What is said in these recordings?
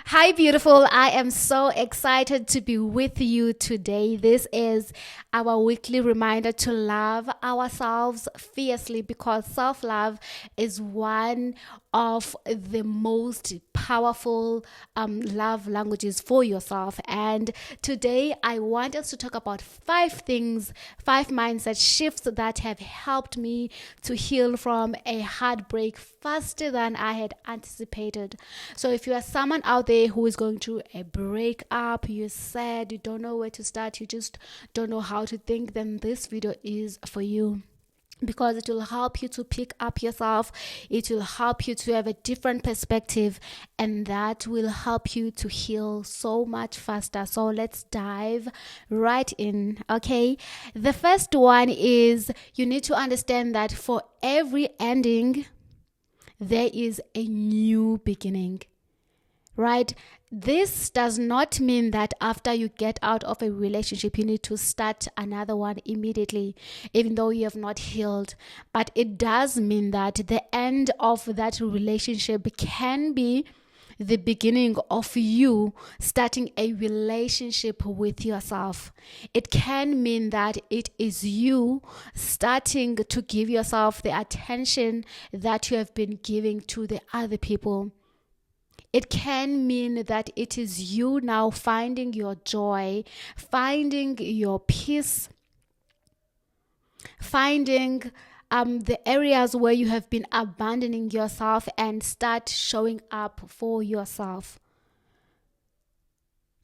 Hi, beautiful. I am so excited to be with you today. This is our weekly reminder to love ourselves fiercely because self love is one of the most powerful love languages for yourself. And today, I want us to talk about five mindset shifts that have helped me to heal from a heartbreak faster than I had anticipated. So, if you are someone out there who is going through a breakup, you're sad, you don't know where to start, you just don't know how to think, then this video is for you because it will help you to pick up yourself. It will help you to have a different perspective, and that will help you to heal so much faster. So let's dive right in. Okay, the first one is you need to understand that for every ending there is a new beginning, right? This does not mean that after you get out of a relationship, you need to start another one immediately, even though you have not healed. But it does mean that the end of that relationship can be the beginning of you starting a relationship with yourself. It can mean that it is you starting to give yourself the attention that you have been giving to the other people. It can mean that it is you now finding your joy, finding your peace, finding the areas where you have been abandoning yourself and start showing up for yourself.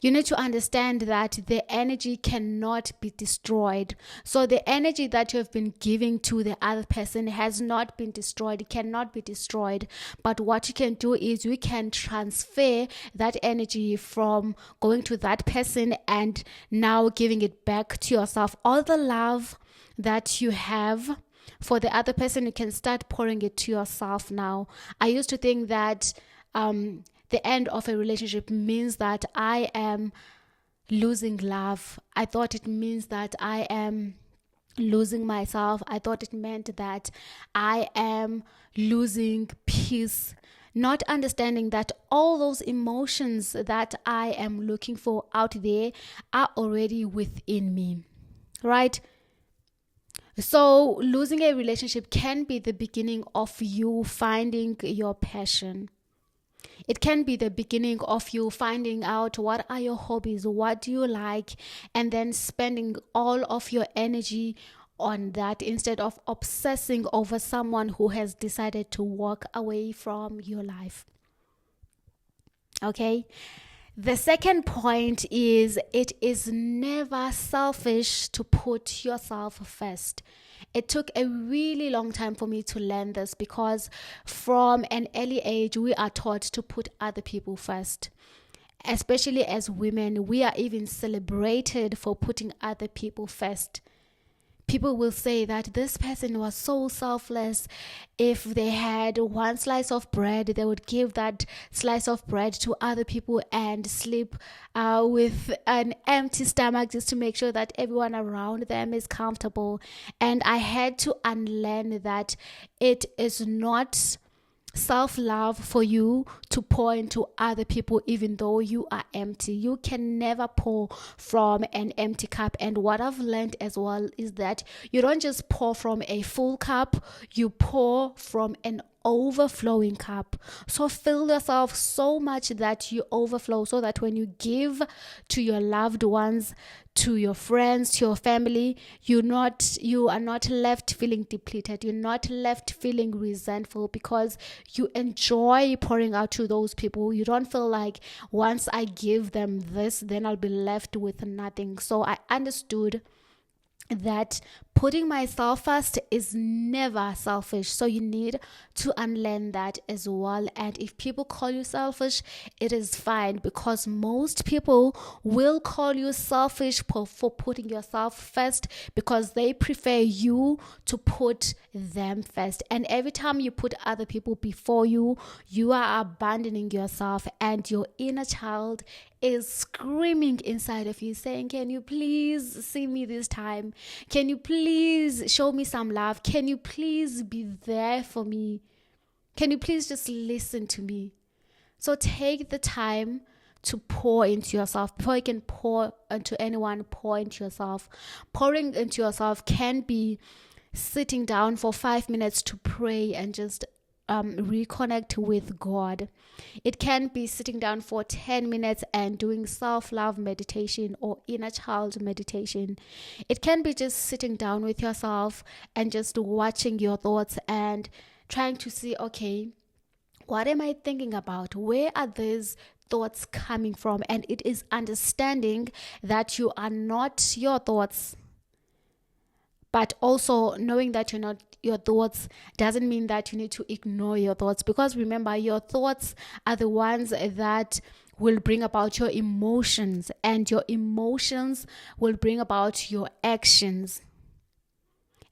You need to understand that the energy cannot be destroyed. So the energy that you have been giving to the other person has not been destroyed. It cannot be destroyed. But what you can do is you can transfer that energy from going to that person and now giving it back to yourself. All the love that you have for the other person, you can start pouring it to yourself now. I used to think that the end of a relationship means that I am losing love. I thought it means that I am losing myself. I thought it meant that I am losing peace. Not understanding that all those emotions that I am looking for out there are already within me, right? So losing a relationship can be the beginning of you finding your passion. It can be the beginning of you finding out what are your hobbies, what do you like, and then spending all of your energy on that instead of obsessing over someone who has decided to walk away from your life. Okay? The second point is it is never selfish to put yourself first. It took a really long time for me to learn this because from an early age, we are taught to put other people first. Especially as women, we are even celebrated for putting other people first. People will say that this person was so selfless. If they had one slice of bread, they would give that slice of bread to other people and sleep with an empty stomach just to make sure that everyone around them is comfortable. And I had to unlearn that it is not self-love for you to pour into other people even though you are empty. You can never pour from an empty cup. And what I've learned as well is that you don't just pour from a full cup, you pour from an overflowing cup. So fill yourself so much that you overflow, so that when you give to your loved ones, to your friends, to your family, you are not left feeling depleted. You're not left feeling resentful because you enjoy pouring out to those people. You don't feel like once I give them this, then I'll be left with nothing. So I understood that putting myself first is never selfish. So you need to unlearn that as well. And if people call you selfish, it is fine, because most people will call you selfish for putting yourself first because they prefer you to put them first. And every time you put other people before you, you are abandoning yourself, and your inner child is screaming inside of you saying, can you please see me this time? Can you please show me some love? Can you please be there for me? Can you please just listen to me? So take the time to pour into yourself. Before you can pour into anyone, pour into yourself. Pouring into yourself can be sitting down for 5 minutes to pray and just reconnect with God. It can be sitting down for 10 minutes and doing self-love meditation or inner child meditation. It can be just sitting down with yourself and just watching your thoughts and trying to see, okay, what am I thinking about? Where are these thoughts coming from? And it is understanding that you are not your thoughts, but also knowing that you're not your thoughts doesn't mean that you need to ignore your thoughts, because remember, your thoughts are the ones that will bring about your emotions, and your emotions will bring about your actions,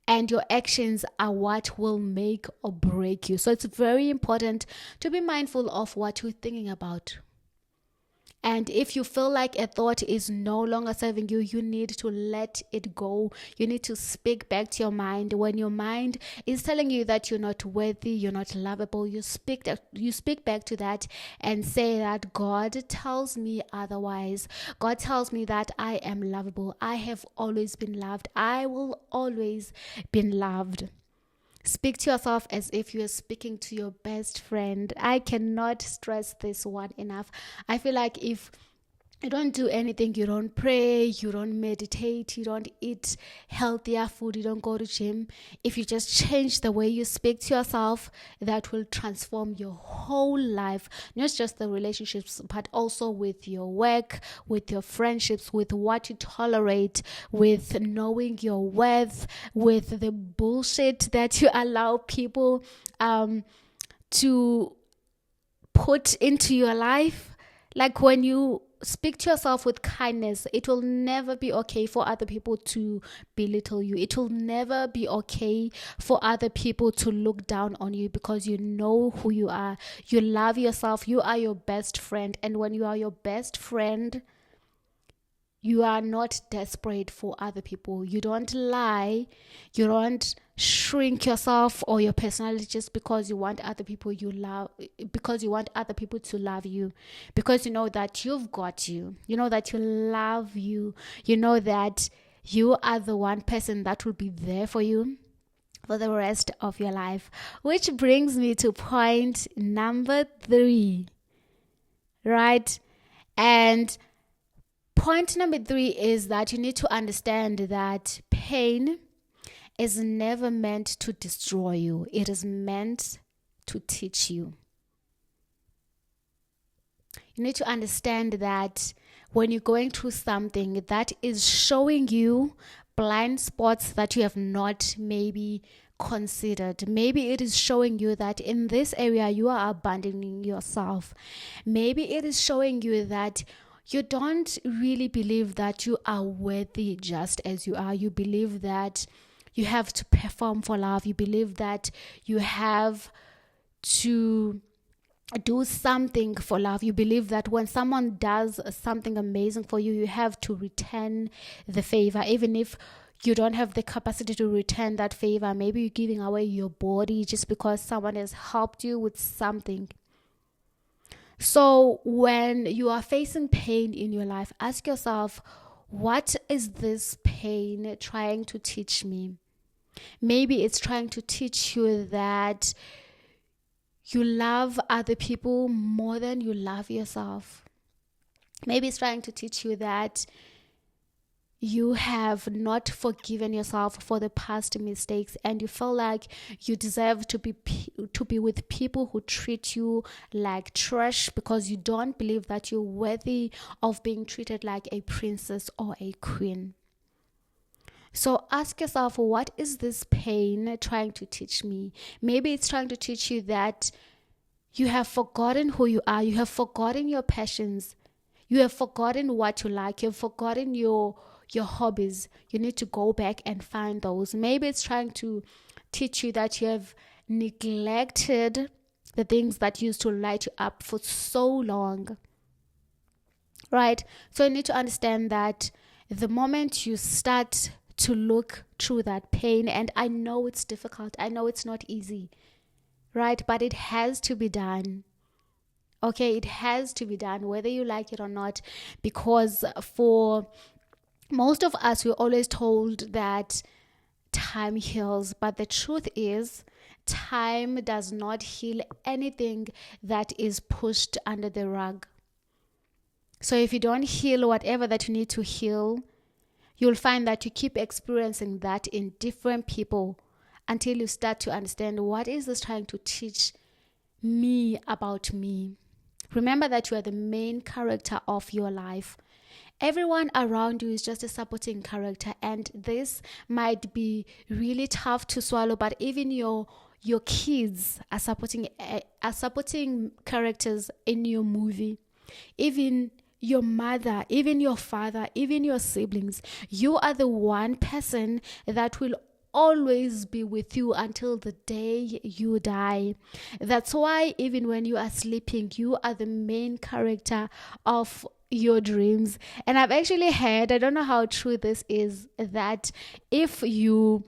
and your actions are what will make or break you. So it's very important to be mindful of what you're thinking about. And if you feel like a thought is no longer serving you, you need to let it go. You need to speak back to your mind. When your mind is telling you that you're not worthy, you're not lovable, you speak back to that and say that God tells me otherwise. God tells me that I am lovable. I have always been loved. I will always be loved. Speak to yourself as if you are speaking to your best friend. I cannot stress this one enough. I feel like if you don't do anything, you don't pray, you don't meditate, you don't eat healthier food, you don't go to gym, if you just change the way you speak to yourself, that will transform your whole life, not just the relationships, but also with your work, with your friendships, with what you tolerate, with knowing your worth, with the bullshit that you allow people to put into your life. Like when you speak to yourself with kindness, it will never be okay for other people to belittle you. It will never be okay for other people to look down on you, because you know who you are. You love yourself. You are your best friend. And when you are your best friend, you are not desperate for other people. You don't lie. You don't shrink yourself or your personality just because you want other people to love you, because you know that you've got you. You know that you love you. You know that you are the one person that will be there for you for the rest of your life. Which brings me to point number 3, right? And point number 3 is that you need to understand that pain is never meant to destroy you. It is meant to teach you. You need to understand that when you're going through something that is showing you blind spots that you have not maybe considered. Maybe it is showing you that in this area you are abandoning yourself. Maybe it is showing you that you don't really believe that you are worthy just as you are. You believe that you have to perform for love. You believe that you have to do something for love. You believe that when someone does something amazing for you, you have to return the favor, even if you don't have the capacity to return that favor. Maybe you're giving away your body just because someone has helped you with something. So when you are facing pain in your life, ask yourself, what is this pain trying to teach me? Maybe it's trying to teach you that you love other people more than you love yourself. Maybe it's trying to teach you that you have not forgiven yourself for the past mistakes, and you feel like you deserve to be with people who treat you like trash because you don't believe that you're worthy of being treated like a princess or a queen. So ask yourself, what is this pain trying to teach me? Maybe it's trying to teach you that you have forgotten who you are. You have forgotten your passions. You have forgotten what you like. You have forgotten your hobbies. You need to go back and find those. Maybe it's trying to teach you that you have neglected the things that used to light you up for so long. Right? So you need to understand that the moment you start to look through that pain, and I know it's difficult, I know it's not easy, right? But it has to be done. Okay, it has to be done, whether you like it or not, because for most of us, we're always told that time heals, but the truth is, time does not heal anything that is pushed under the rug. So if you don't heal whatever that you need to heal, you'll find that you keep experiencing that in different people until you start to understand, what is this trying to teach me about me? Remember that you are the main character of your life. Everyone around you is just a supporting character, and this might be really tough to swallow, but even your kids are supporting characters in your movie. Even your mother, even your father, even your siblings, you are the one person that will always be with you until the day you die. That's why even when you are sleeping, you are the main character of your dreams. And I've actually heard, I don't know how true this is, that if you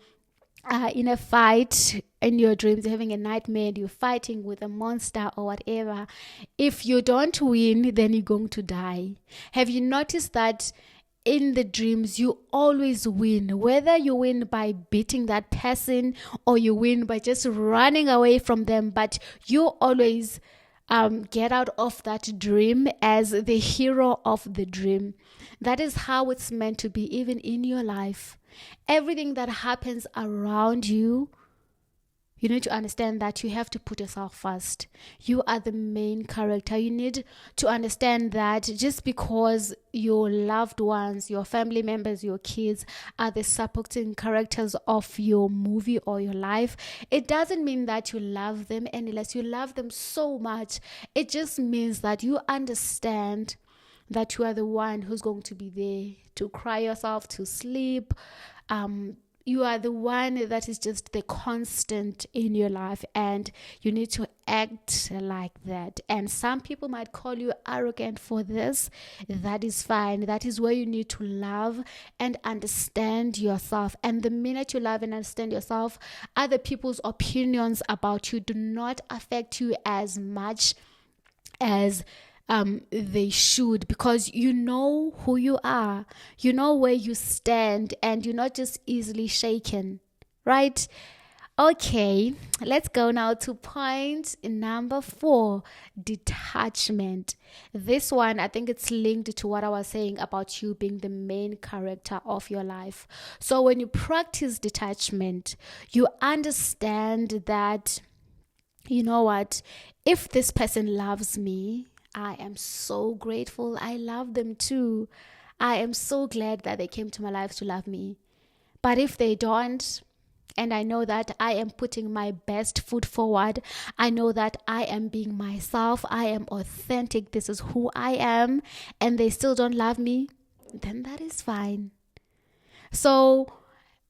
in a fight in your dreams, you're having a nightmare, you're fighting with a monster or whatever, if you don't win, then you're going to die. Have you noticed that in the dreams you always win, whether you win by beating that person or you win by just running away from them, but you always get out of that dream as the hero of the dream. That is how it's meant to be, even in your life. Everything that happens around you, you need to understand that you have to put yourself first. You are the main character. You need to understand that just because your loved ones, your family members, your kids are the supporting characters of your movie or your life, it doesn't mean that you love them unless you love them so much. It just means that you understand that you are the one who's going to be there to cry yourself to sleep. You are the one that is just the constant in your life, and you need to act like that. And some people might call you arrogant for this. That is fine. That is where you need to love and understand yourself. And the minute you love and understand yourself, other people's opinions about you do not affect you as much as they should, because you know who you are, you know where you stand, and you're not just easily shaken, right? Okay, let's go now to point number 4, detachment. This one, I think it's linked to what I was saying about you being the main character of your life. So when you practice detachment, you understand that, you know what, if this person loves me, I am so grateful. I love them too. I am so glad that they came to my life to love me. But if they don't, and I know that I am putting my best foot forward, I know that I am being myself, I am authentic, this is who I am, and they still don't love me, then that is fine. So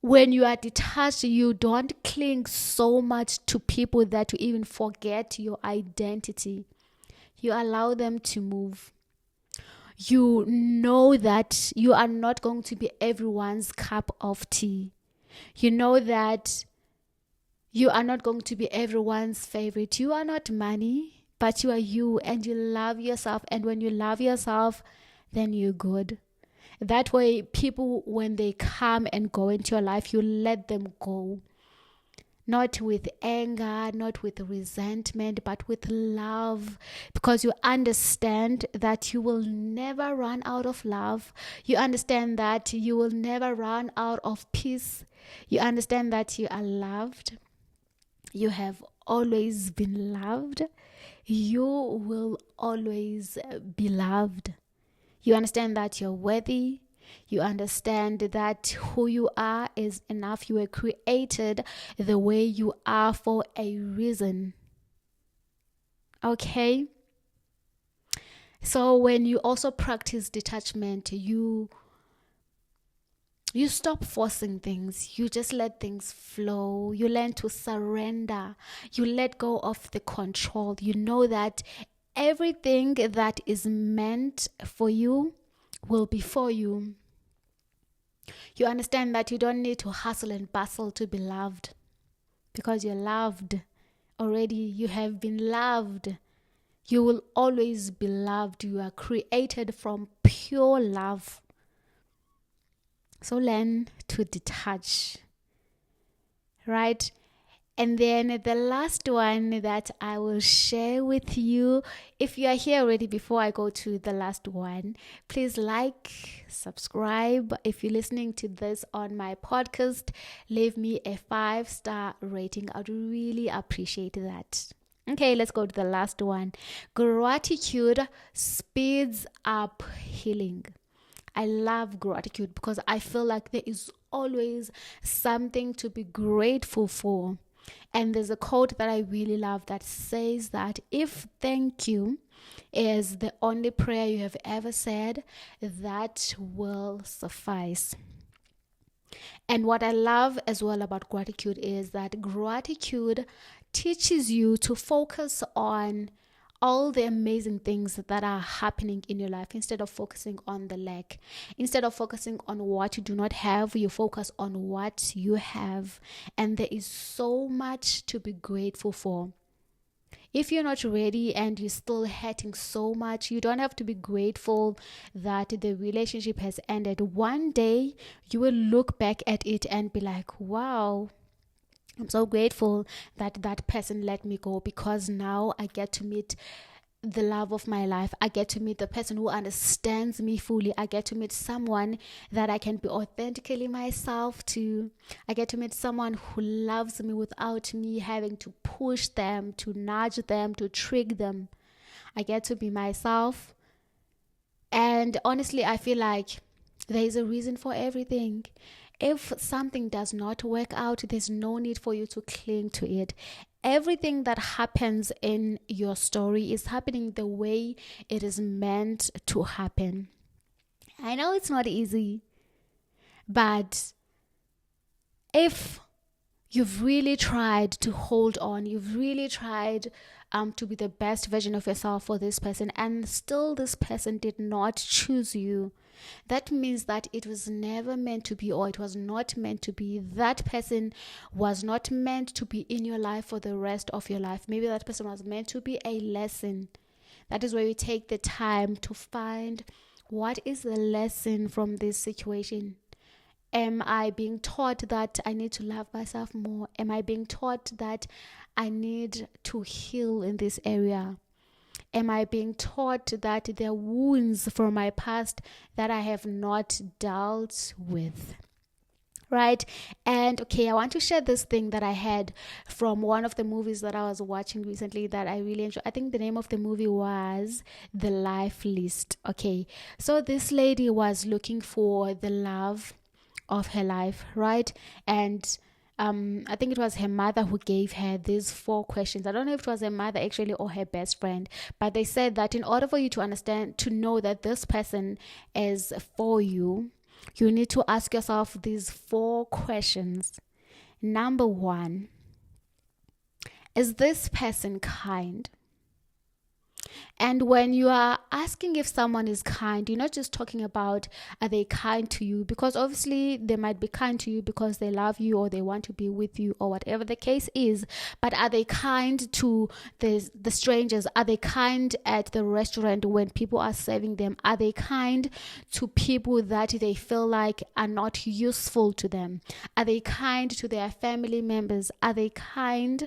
when you are detached, you don't cling so much to people that you even forget your identity. You allow them to move. You know that you are not going to be everyone's cup of tea. You know that you are not going to be everyone's favorite. You are not money, but you are you, and you love yourself. And when you love yourself, then you're good. That way, people, when they come and go into your life, you let them go. Not with anger, not with resentment, but with love, because you understand that you will never run out of love. You understand that you will never run out of peace. You understand that you are loved. You have always been loved. You will always be loved. You understand that you're worthy. You understand that who you are is enough. You were created the way you are for a reason. Okay? So when you also practice detachment, you stop forcing things. You just let things flow. You learn to surrender. You let go of the control. You know that everything that is meant for you will be for you. You understand that you don't need to hustle and bustle to be loved, because you're loved already. You have been loved. You will always be loved. You are created from pure love. So learn to detach, right? And then the last one that I will share with you, if you are here already, before I go to the last one, please like, subscribe. If you're listening to this on my podcast, leave me a 5-star rating. I'd really appreciate that. Okay, let's go to the last one. Gratitude speeds up healing. I love gratitude because I feel like there is always something to be grateful for. And there's a quote that I really love that says that if thank you is the only prayer you have ever said, that will suffice. And what I love as well about gratitude is that gratitude teaches you to focus on all the amazing things that are happening in your life instead of focusing on the lack. Instead of focusing on what you do not have, you focus on what you have. And there is so much to be grateful for. If you're not ready and you're still hurting so much, you don't have to be grateful that the relationship has ended. One day you will look back at it and be like, wow, I'm so grateful that that person let me go, because now I get to meet the love of my life. I get to meet the person who understands me fully. I get to meet someone that I can be authentically myself to. I get to meet someone who loves me without me having to push them, to nudge them, to trick them. I get to be myself. And honestly, I feel like there is a reason for everything. If something does not work out, there's no need for you to cling to it. Everything that happens in your story is happening the way it is meant to happen. I know it's not easy, but if you've really tried to hold on, you've really tried to be the best version of yourself for this person, and still this person did not choose you, that means that it was never meant to be, or it was not meant to be. That person was not meant to be in your life for the rest of your life. Maybe that person was meant to be a lesson. That is where we take the time to find what is the lesson from this situation. Am I being taught that I need to love myself more? Am I being taught that I need to heal in this area? Am I being taught that there are wounds from my past that I have not dealt with? Right? And okay, I want to share this thing that I had from one of the movies that I was watching recently that I really enjoyed. I think the name of the movie was The Life List. Okay, so this lady was looking for the love of her life, right? And I think it was her mother who gave her these 4 questions. I don't know if it was her mother actually or her best friend, but they said that in order for you to understand, to know that this person is for you, you need to ask yourself these 4 questions. Number 1, is this person kind? And when you are asking if someone is kind, you're not just talking about are they kind to you, because obviously they might be kind to you because they love you or they want to be with you or whatever the case is, but are they kind to the strangers? Are they kind at the restaurant when people are serving them? Are they kind to people that they feel like are not useful to them? Are they kind to their family members? Are they kind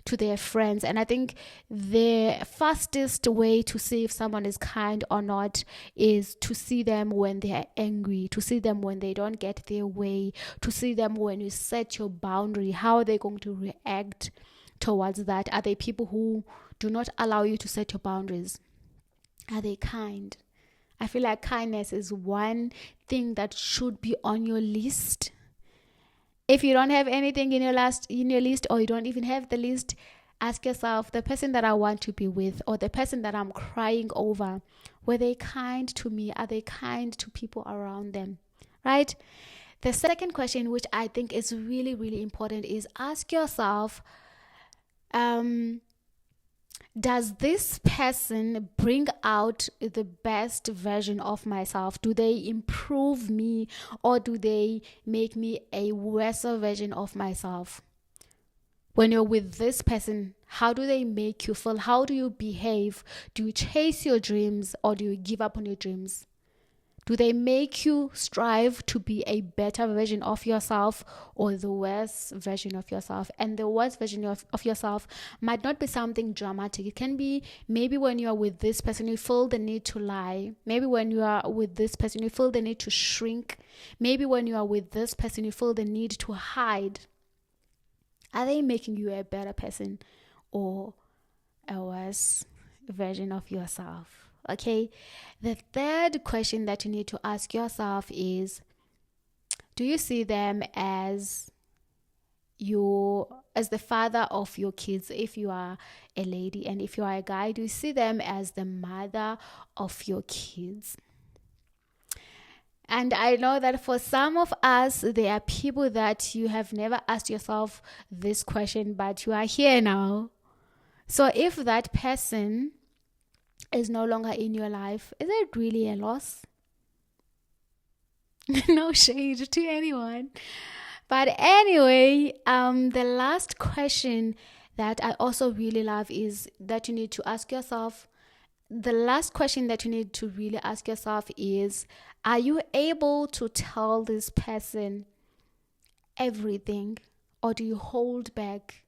to their friends? And I think the fastest way to see if someone is kind or not is to see them when they are angry, to see them when they don't get their way, to see them when you set your boundary. How are they going to react towards that? Are they people who do not allow you to set your boundaries? Are they kind? I feel like kindness is one thing that should be on your list. If you don't have anything in your list, or you don't even have the list, ask yourself, the person that I want to be with, or the person that I'm crying over, were they kind to me? Are they kind to people around them? Right? The second question, which I think is really, really important, is ask yourself, does this person bring out the best version of myself? Do they improve me, or do they make me a worse version of myself? When you're with this person, How do they make you feel? How do you behave? Do you chase your dreams or do you give up on your dreams? Do they make you strive to be a better version of yourself or the worst version of yourself? And the worst version of yourself might not be something dramatic. It can be maybe when you are with this person, you feel the need to lie. Maybe when you are with this person, you feel the need to shrink. Maybe when you are with this person, you feel the need to hide. Are they making you a better person or a worse version of yourself? Okay, the third question that you need to ask yourself is, do you see them as the father of your kids if you are a lady, and if you are a guy, do you see them as the mother of your kids? And I know that for some of us, there are people that you have never asked yourself this question, but you are here now. So if that person is no longer in your life, is it really a loss? No shade to anyone. But anyway, the last question that I also really love is that you need to ask yourself. The last question that you need to really ask yourself is, are you able to tell this person everything, or do you hold back?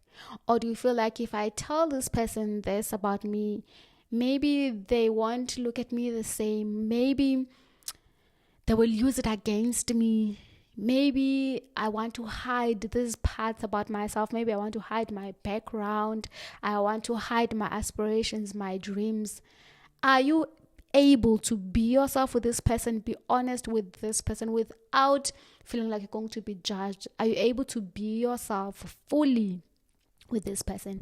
Or do you feel like if I tell this person this about me, maybe they won't look at me the same. Maybe they will use it against me. Maybe I want to hide these parts about myself. Maybe I want to hide my background. I want to hide my aspirations, my dreams. Are you able to be yourself with this person, be honest with this person without feeling like you're going to be judged? Are you able to be yourself fully with this person?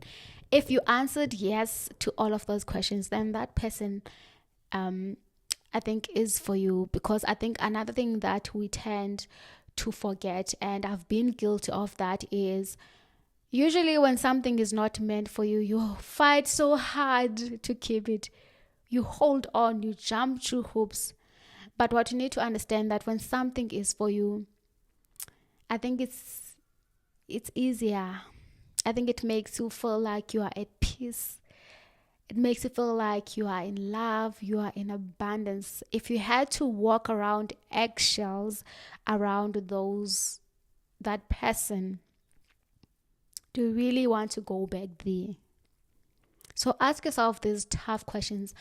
If you answered yes to all of those questions, then that person I think is for you. Because I think another thing that we tend to forget, and I've been guilty of that, is usually when something is not meant for you, you fight so hard to keep it. You hold on, you jump through hoops. But what you need to understand, that when something is for you, I think it's easier. I think it makes you feel like you are at peace. It makes you feel like you are in love, you are in abundance. If you had to walk around eggshells around that person, do you really want to go back there? So ask yourself these tough questions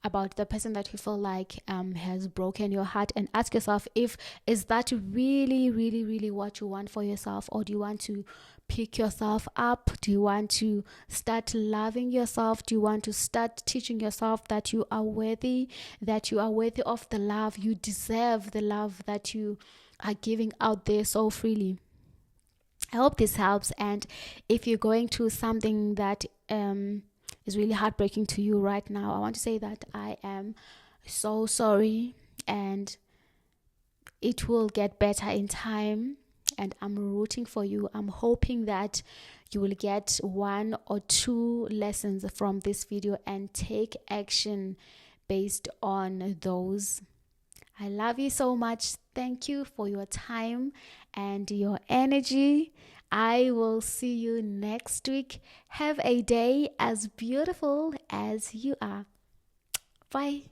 about the person that you feel like has broken your heart, and ask yourself, is that really, really, really what you want for yourself? Or do you want to pick yourself up? Do you want to start loving yourself? Do you want to start teaching yourself that you are worthy, of the love? You deserve the love that you are giving out there so freely. I hope this helps. And if you're going through something that is really heartbreaking to you right now, I want to say that I am so sorry, and it will get better in time, and I'm rooting for you. I'm hoping that you will get 1 or 2 lessons from this video and take action based on those. I love you so much. Thank you for your time and your energy. I will see you next week. Have a day as beautiful as you are. Bye.